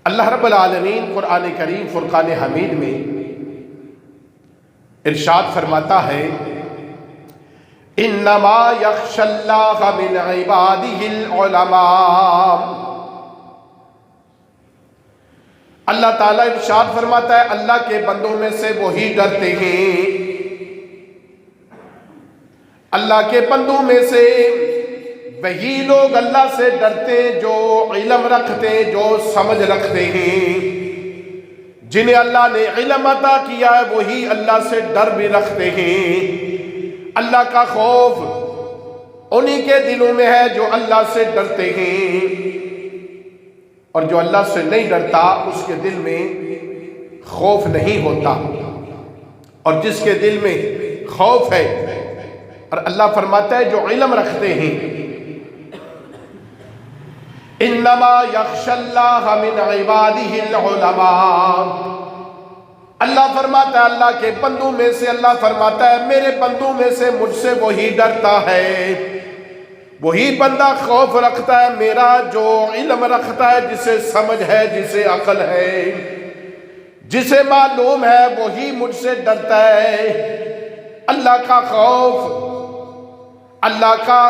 اللہ رب العالمین قرآن کریم فرقان حمید میں ارشاد فرماتا ہے انما یخشی اللہ من عبادہ العلماء۔ اللہ تعالیٰ ارشاد فرماتا ہے اللہ کے بندوں میں سے وہی ڈرتے ہیں، اللہ کے بندوں میں سے وہی لوگ اللہ سے ڈرتے ہیں جو علم رکھتے ہیں، جو سمجھ رکھتے ہیں۔ جنہیں اللہ نے علم عطا کیا ہے وہی اللہ سے ڈر بھی رکھتے ہیں۔ اللہ کا خوف انہی کے دلوں میں ہے جو اللہ سے ڈرتے ہیں، اور جو اللہ سے نہیں ڈرتا اس کے دل میں خوف نہیں ہوتا، اور جس کے دل میں خوف ہے، اور اللہ فرماتا ہے جو علم رکھتے ہیں انما یخشی اللہ من عبادہ العلماء۔ اللہ فرماتا ہے اللہ کے بندوں میں سے، اللہ فرماتا ہے میرے بندوں میں سے مجھ سے وہی ڈرتا ہے، وہی بندہ خوف رکھتا ہے میرا جو علم رکھتا ہے، جسے سمجھ ہے، جسے عقل ہے، جسے معلوم ہے، وہی مجھ سے ڈرتا ہے۔ اللہ کا خوف، اللہ کا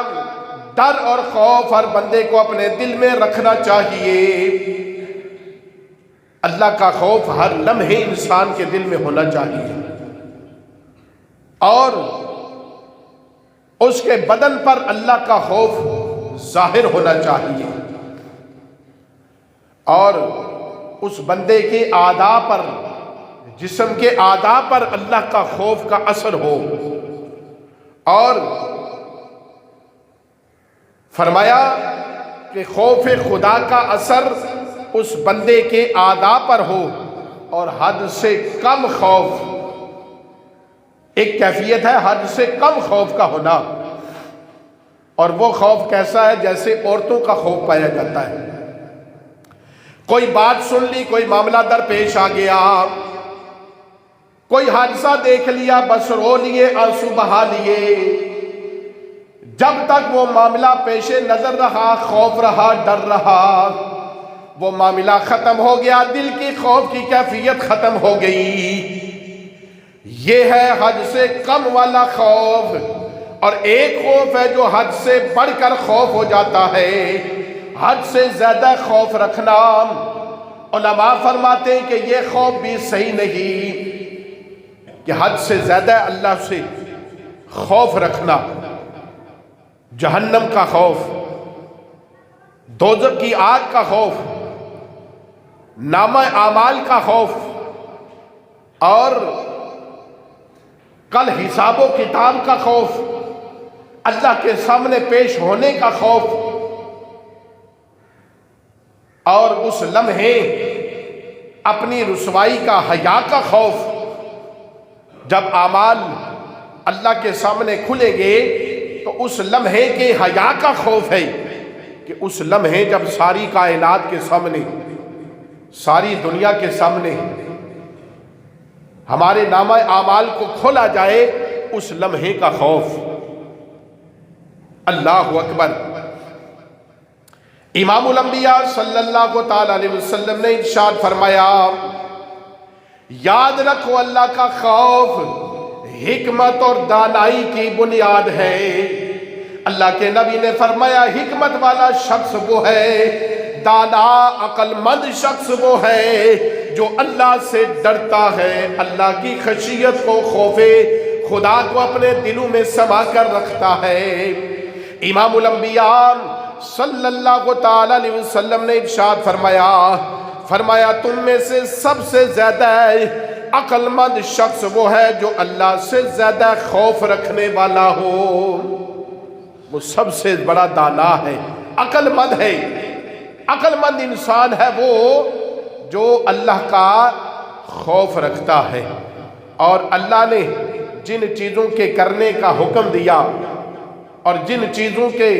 ڈر اور خوف ہر بندے کو اپنے دل میں رکھنا چاہیے۔ اللہ کا خوف ہر لمحے انسان کے دل میں ہونا چاہیے، اور اس کے بدن پر اللہ کا خوف ظاہر ہونا چاہیے، اور اس بندے کے اعضاء پر، جسم کے اعضاء پر اللہ کا خوف کا اثر ہو۔ اور فرمایا کہ خوف خدا کا اثر اس بندے کے اعضاء پر ہو، اور حد سے کم خوف، ایک کیفیت ہے حد سے کم خوف کا ہونا، اور وہ خوف کیسا ہے؟ جیسے عورتوں کا خوف پایا جاتا ہے۔ کوئی بات سن لی، کوئی معاملہ درپیش آ گیا، کوئی حادثہ دیکھ لیا، بس رو لیے، آنسو بہا لیے، جب تک وہ معاملہ پیش نظر رہا، خوف رہا، ڈر رہا، وہ معاملہ ختم ہو گیا، دل کی خوف کی کیفیت ختم ہو گئی۔ یہ ہے حد سے کم والا خوف، اور ایک خوف ہے جو حد سے بڑھ کر خوف ہو جاتا ہے۔ حد سے زیادہ خوف رکھنا، علماء فرماتے ہیں کہ یہ خوف بھی صحیح نہیں، کہ حد سے زیادہ اللہ سے خوف رکھنا، جہنم کا خوف، دوزخ کی آگ کا خوف، نامہ اعمال کا خوف، اور کل حساب و کتاب کا خوف، اللہ کے سامنے پیش ہونے کا خوف، اور اس لمحے اپنی رسوائی کا، حیا کا خوف۔ جب اعمال اللہ کے سامنے کھلیں گے تو اس لمحے کے حیا کا خوف ہے، کہ اس لمحے جب ساری کائنات کے سامنے، ساری دنیا کے سامنے ہمارے نامہ اعمال کو کھولا جائے، اس لمحے کا خوف۔ اللہ اکبر۔ امام الانبیاء صلی اللہ تعالی علیہ وسلم نے ارشاد فرمایا، یاد رکھو اللہ کا خوف حکمت اور دانائی کی بنیاد ہے۔ اللہ کے نبی نے فرمایا حکمت والا شخص وہ ہے، دانا عقل مند شخص وہ ہے جو اللہ سے ڈرتا ہے، اللہ کی خشیت کو، خوف خدا کو اپنے دلوں میں سما کر رکھتا ہے۔ امام الانبیاء صلی اللہ تعالی علیہ وسلم نے ارشاد فرمایا تم میں سے سب سے زیادہ عقل مند شخص وہ ہے جو اللہ سے زیادہ خوف رکھنے والا ہو۔ وہ سب سے بڑا دانا ہے، عقل مند ہے۔ عقل مند انسان ہے وہ جو اللہ کا خوف رکھتا ہے، اور اللہ نے جن چیزوں کے کرنے کا حکم دیا اور جن چیزوں کے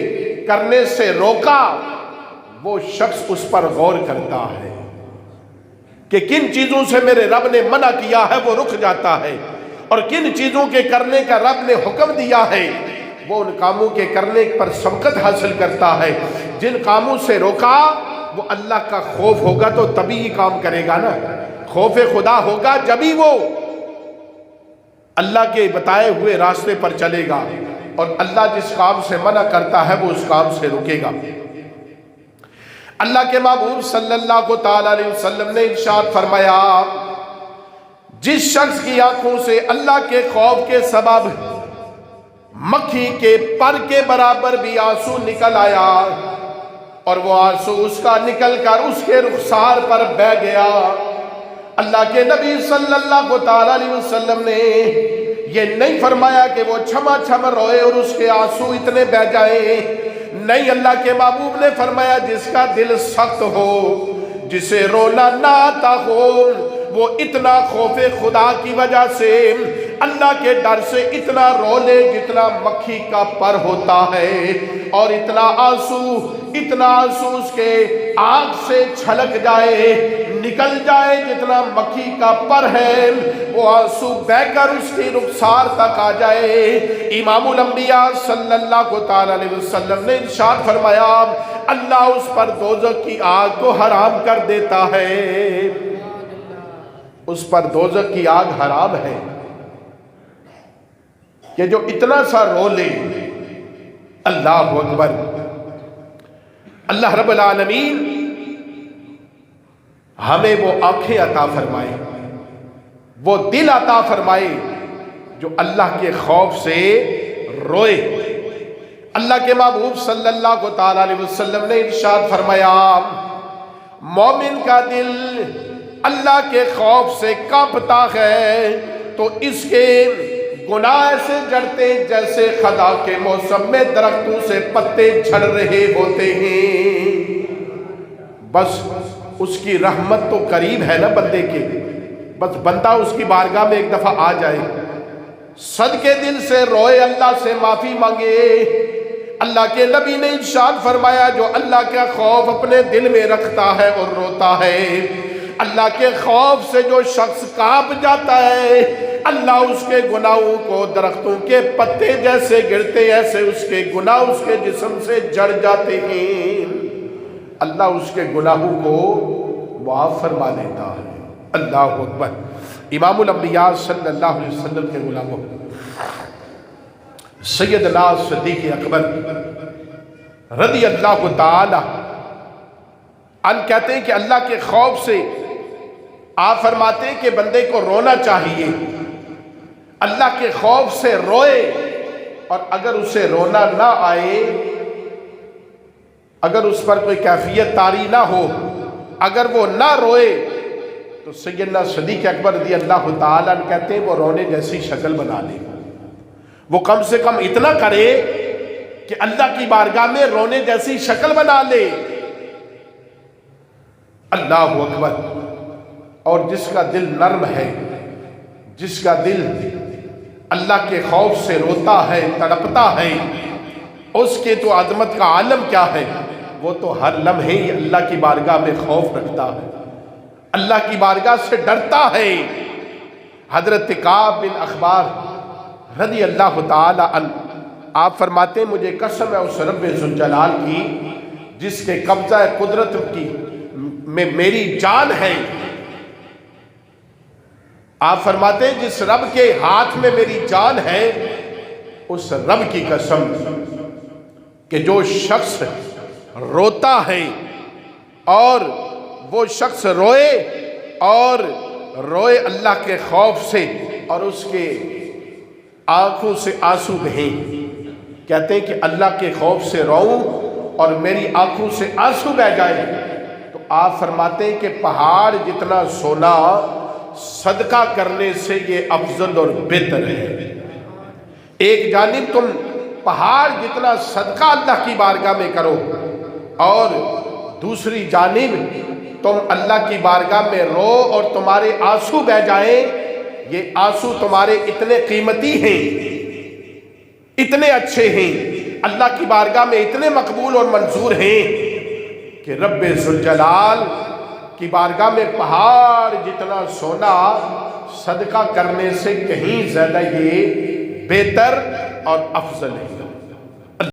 کرنے سے روکا، وہ شخص اس پر غور کرتا ہے کہ کن چیزوں سے میرے رب نے منع کیا ہے وہ رک جاتا ہے، اور کن چیزوں کے کرنے کا رب نے حکم دیا ہے وہ ان کاموں کے کرنے پر سبقت حاصل کرتا ہے۔ جن کاموں سے روکا وہ اللہ کا خوف ہوگا تو تبھی یہ کام کرے گا نا. خوف خدا ہوگا جبھی وہ اللہ کے بتائے ہوئے راستے پر چلے گا، اور اللہ جس کام سے منع کرتا ہے وہ اس کام سے رکے گا. اللہ کے محبوب صلی اللہ تعالی علیہ وسلم نے ارشاد فرمایا، جس شخص کی آنکھوں سے اللہ کے خوف کے سبب مکھی کے پر کے برابر بھی آنسو نکل آیا، اور وہ آنسو اس کا نکل کر اس کے رخسار پر بہہ گیا، اللہ کے نبی صلی اللہ تعالی علیہ وسلم نے یہ نہیں فرمایا کہ وہ چھما چھم روئے اور اس کے آنسو اتنے بہ جائیں. نہیں، اللہ کے محبوب نے فرمایا جس کا دل سخت ہو، جسے رونا نہ آتا ہو، وہ اتنا خوف خدا کی وجہ سے اللہ کے ڈر سے اتنا رو لے جتنا مکھی کا پر ہوتا ہے، اور اتنا آنسو اس کے آنکھ سے چھلک جائے، نکل جائے جتنا مکھی کا پر ہے، وہ آنسو بہ کر اس کی رخسار تک آ جائے. امام الانبیاء صلی اللہ تعالی علیہ وسلم نے ارشاد فرمایا، اللہ اس پر دوزخ کی آگ کو حرام کر دیتا ہے. اس پر دوزخ کی آگ حرام ہے کہ جو اتنا سا رو لے. اللہ اکبر. اللہ رب العالمین ہمیں وہ آنکھیں عطا فرمائے، وہ دل عطا فرمائے جو اللہ کے خوف سے روئے. اللہ کے محبوب صلی اللہ تعالی علیہ وسلم نے ارشاد فرمایا، مومن کا دل اللہ کے خوف سے کانپتا ہے تو اس کے گناہ سے جڑتے جیسے خزاں کے موسم میں درختوں سے پتے جھڑ رہے ہوتے ہیں. بس اس کی رحمت تو قریب ہے نا بندے کے، بس بندہ اس کی بارگاہ میں ایک دفعہ آ جائے، صدقے دل سے روئے، اللہ سے معافی مانگے. اللہ کے نبی نے ارشاد فرمایا، جو اللہ کا خوف اپنے دل میں رکھتا ہے اور روتا ہے، اللہ کے خوف سے جو شخص کانپ جاتا ہے، اللہ اس کے گناہوں کو درختوں کے پتے جیسے گرتے ایسے اس کے گناہ اس کے جسم سے جڑ جاتے ہیں. اللہ اس کے گناہوں کو معاف فرما دیتا ہے. اللہ اکبر. امام الانبیاء صلی اللہ علیہ وسلم کے غلاموں سیدنا صدیق اکبر رضی اللہ تعالی عنہ کہتے ہیں کہ اللہ کے خوف سے آپ فرماتے ہیں کہ بندے کو رونا چاہیے، اللہ کے خوف سے روئے، اور اگر اسے رونا نہ آئے، اگر اس پر کوئی کیفیت طاری نہ ہو، اگر وہ نہ روئے، تو سیدنا صدیق اکبر رضی اللہ تعالیٰ عنہ کہتے ہیں وہ رونے جیسی شکل بنا لے. وہ کم سے کم اتنا کرے کہ اللہ کی بارگاہ میں رونے جیسی شکل بنا لے. اللہ اکبر. اور جس کا دل نرم ہے، جس کا دل اللہ کے خوف سے روتا ہے، تڑپتا ہے، اس کے تو عظمت کا عالم کیا ہے. وہ تو ہر لمحے ہی اللہ کی بارگاہ میں خوف رکھتا ہے، اللہ کی بارگاہ سے ڈرتا ہے. حضرت کعب بن اخبار رضی اللہ تعالی عنہ آپ فرماتے ہیں مجھے قسم ہے اس رب ذوالجلال کی جس کے قبضہ قدرت کی میں میری جان ہے. آپ فرماتے ہیں جس رب کے ہاتھ میں میری جان ہے، اس رب کی قسم کہ جو شخص روتا ہے اور وہ شخص روئے اور روئے اللہ کے خوف سے اور اس کے آنکھوں سے آنسو بہیں. کہتے ہیں کہ اللہ کے خوف سے روؤں اور میری آنکھوں سے آنسو بہ جائے تو آپ فرماتے ہیں کہ پہاڑ جتنا سونا صدقہ کرنے سے یہ افضل اور بہتر ہے. ایک جانب تم پہاڑ جتنا صدقہ اللہ کی بارگاہ میں کرو اور دوسری جانب تم اللہ کی بارگاہ میں رو اور تمہارے آنسو بہ جائیں. یہ آنسو تمہارے اتنے قیمتی ہیں، اتنے اچھے ہیں، اللہ کی بارگاہ میں اتنے مقبول اور منظور ہیں کہ رب ذوالجلال کی بارگاہ میں پہاڑ جتنا سونا صدقہ کرنے سے کہیں زیادہ یہ بہتر اور افضل ہے.